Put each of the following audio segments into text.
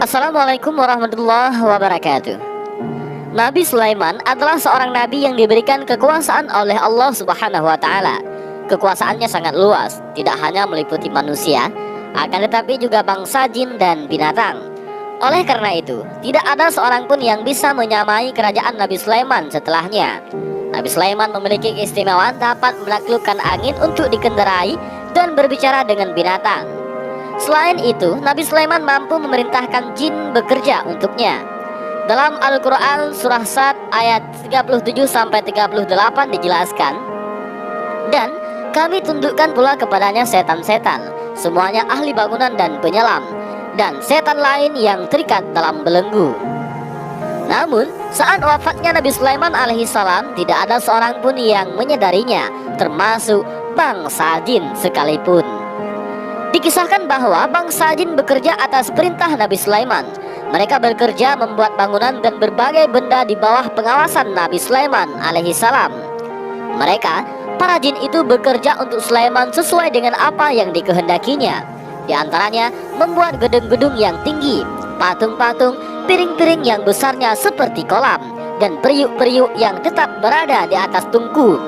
Assalamualaikum warahmatullahi wabarakatuh. Nabi Sulaiman adalah seorang nabi yang diberikan kekuasaan oleh Allah Subhanahu wa taala. Kekuasaannya sangat luas, tidak hanya meliputi manusia, akan tetapi juga bangsa jin dan binatang. Oleh karena itu, tidak ada seorang pun yang bisa menyamai kerajaan Nabi Sulaiman setelahnya. Nabi Sulaiman memiliki keistimewaan dapat menaklukkan angin untuk dikendarai dan berbicara dengan binatang. Selain itu, Nabi Sulaiman mampu memerintahkan jin bekerja untuknya. Dalam Al-Quran surah Sad ayat 37-38 dijelaskan, dan kami tundukkan pula kepadanya setan-setan, semuanya ahli bangunan dan penyelam, dan setan lain yang terikat dalam belenggu. Namun, saat wafatnya Nabi Sulaiman alaihissalam, tidak ada seorang pun yang menyadarinya, termasuk bangsa jin sekalipun. Dikisahkan bahwa bangsa jin bekerja atas perintah Nabi Sulaiman. Mereka bekerja membuat bangunan dan berbagai benda di bawah pengawasan Nabi Sulaiman alaihissalam. Mereka, para jin itu bekerja untuk Sulaiman sesuai dengan apa yang dikehendakinya. Di antaranya membuat gedung-gedung yang tinggi, patung-patung, piring-piring yang besarnya seperti kolam, dan periuk-periuk yang tetap berada di atas tungku.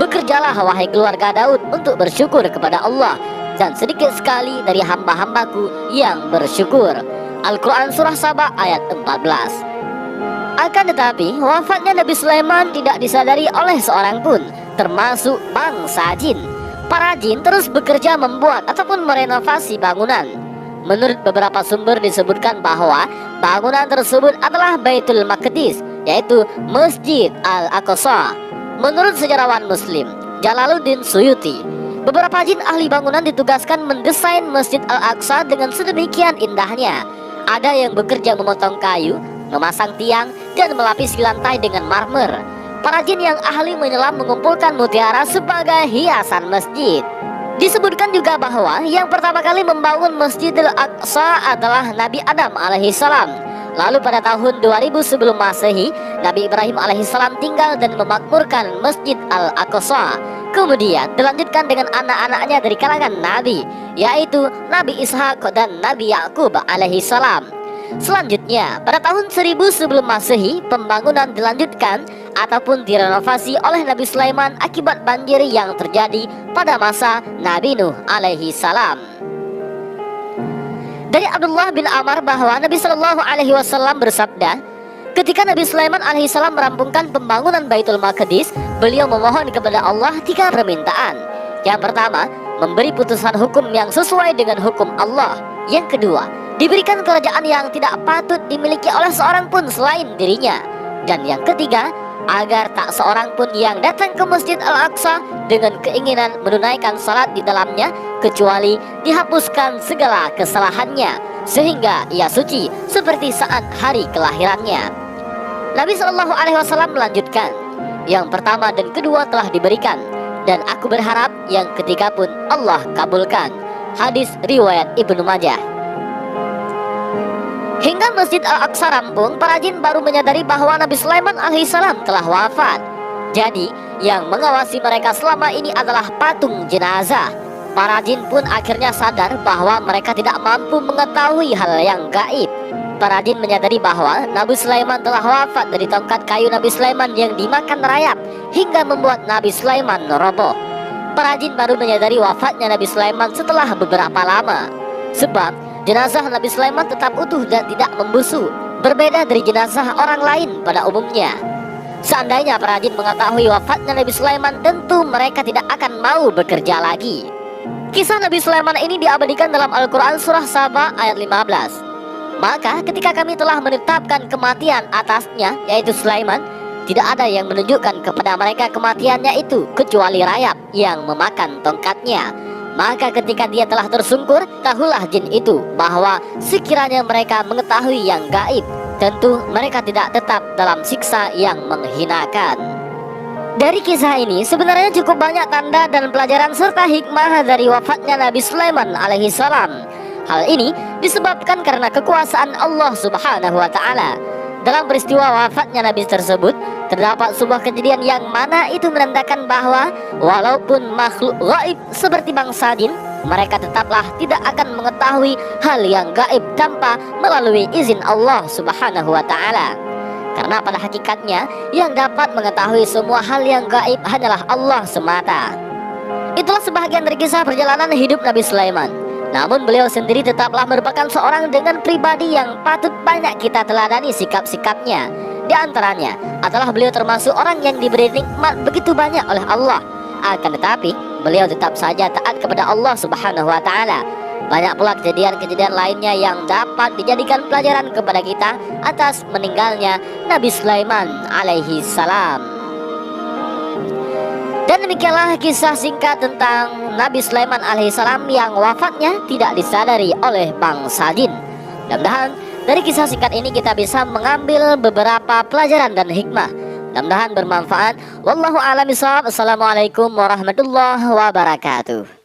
Bekerjalah wahai keluarga Daud untuk bersyukur kepada Allah, dan sedikit sekali dari hamba-hambaku yang bersyukur. Al-Quran surah Saba ayat 14. Akan tetapi, wafatnya Nabi Sulaiman tidak disadari oleh seorang pun, termasuk bangsa jin. Para jin terus bekerja membuat ataupun merenovasi bangunan. Menurut beberapa sumber disebutkan bahwa bangunan tersebut adalah Baitul Maqdis, yaitu Masjid Al-Aqsa. Menurut sejarawan Muslim Jalaluddin Suyuti, beberapa jin ahli bangunan ditugaskan mendesain Masjid Al-Aqsa dengan sedemikian indahnya. Ada yang bekerja memotong kayu, memasang tiang, dan melapisi lantai dengan marmer. Para jin yang ahli menyelam mengumpulkan mutiara sebagai hiasan masjid. Disebutkan juga bahwa yang pertama kali membangun Masjidil Aqsa adalah Nabi Adam alaihissalam. Lalu pada tahun 2000 sebelum Masehi, Nabi Ibrahim alaihissalam tinggal dan memakmurkan Masjid Al-Aqsa. Kemudian dilanjutkan dengan anak-anaknya dari kalangan Nabi, yaitu Nabi Ishak dan Nabi Yakub alaihissalam. Selanjutnya, pada tahun 1000 sebelum Masehi, pembangunan dilanjutkan ataupun direnovasi oleh Nabi Sulaiman akibat banjir yang terjadi pada masa Nabi Nuh alaihissalam. Dari Abdullah bin Amr bahwa Nabi Shallallahu alaihi wasallam bersabda, ketika Nabi Sulaiman alaihissalam merampungkan pembangunan Baitul Maqdis, beliau memohon kepada Allah 3 permintaan. Yang pertama, memberi putusan hukum yang sesuai dengan hukum Allah. Yang kedua, diberikan kerajaan yang tidak patut dimiliki oleh seorang pun selain dirinya. Dan yang ketiga, agar tak seorang pun yang datang ke Masjid Al-Aqsa dengan keinginan menunaikan salat di dalamnya, kecuali dihapuskan segala kesalahannya, sehingga ia suci seperti saat hari kelahirannya. Nabi Shallallahu alaihi wasallam melanjutkan, yang pertama dan kedua telah diberikan, dan aku berharap yang ketiga pun Allah kabulkan. Hadis riwayat Ibnu Majah. Hingga Masjid Al-Aqsa rampung, para jin baru menyadari bahwa Nabi Sulaiman alaihissalam telah wafat. Jadi, yang mengawasi mereka selama ini adalah patung jenazah. Para jin pun akhirnya sadar bahwa mereka tidak mampu mengetahui hal yang gaib. Para jin menyadari bahwa Nabi Sulaiman telah wafat dari tongkat kayu Nabi Sulaiman yang dimakan rayap hingga membuat Nabi Sulaiman roboh. Para jin baru menyadari wafatnya Nabi Sulaiman setelah beberapa lama. Sebab jenazah Nabi Sulaiman tetap utuh dan tidak membusuk, berbeda dari jenazah orang lain pada umumnya. Seandainya para jin mengetahui wafatnya Nabi Sulaiman, tentu mereka tidak akan mau bekerja lagi. Kisah Nabi Sulaiman ini diabadikan dalam Al-Quran surah Saba ayat 15. Maka ketika kami telah menetapkan kematian atasnya, yaitu Sulaiman, tidak ada yang menunjukkan kepada mereka kematiannya itu kecuali rayap yang memakan tongkatnya. Maka ketika dia telah tersungkur, tahulah jin itu bahwa sekiranya mereka mengetahui yang gaib, tentu mereka tidak tetap dalam siksa yang menghinakan. Dari kisah ini sebenarnya cukup banyak tanda dan pelajaran serta hikmah dari wafatnya Nabi Sulaiman alaihissalam. Hal ini disebabkan karena kekuasaan Allah Subhanahu wa ta'ala. Dalam peristiwa wafatnya Nabi tersebut, terdapat sebuah kejadian yang mana itu menandakan bahwa walaupun makhluk gaib seperti bangsa jin, mereka tetaplah tidak akan mengetahui hal yang gaib tanpa melalui izin Allah Subhanahu wa Ta'ala. Karena pada hakikatnya yang dapat mengetahui semua hal yang gaib hanyalah Allah semata. Itulah sebahagian dari kisah perjalanan hidup Nabi Sulaiman. Namun beliau sendiri tetaplah merupakan seorang dengan pribadi yang patut banyak kita teladani sikap-sikapnya. Di antaranya adalah beliau termasuk orang yang diberi nikmat begitu banyak oleh Allah. Akan tetapi beliau tetap saja taat kepada Allah Subhanahu wa Ta'ala. Banyak pula kejadian-kejadian lainnya yang dapat dijadikan pelajaran kepada kita atas meninggalnya Nabi Sulaiman alaihi salam. Dan demikianlah kisah singkat tentang Nabi Sulaiman alaihi salam yang wafatnya tidak disadari oleh bangsa jin. Mudah-mudahan dari kisah singkat ini kita bisa mengambil beberapa pelajaran dan hikmah. Mudah-mudahan bermanfaat. Wallahu a'lam bishawab. Assalamualaikum warahmatullahi wabarakatuh.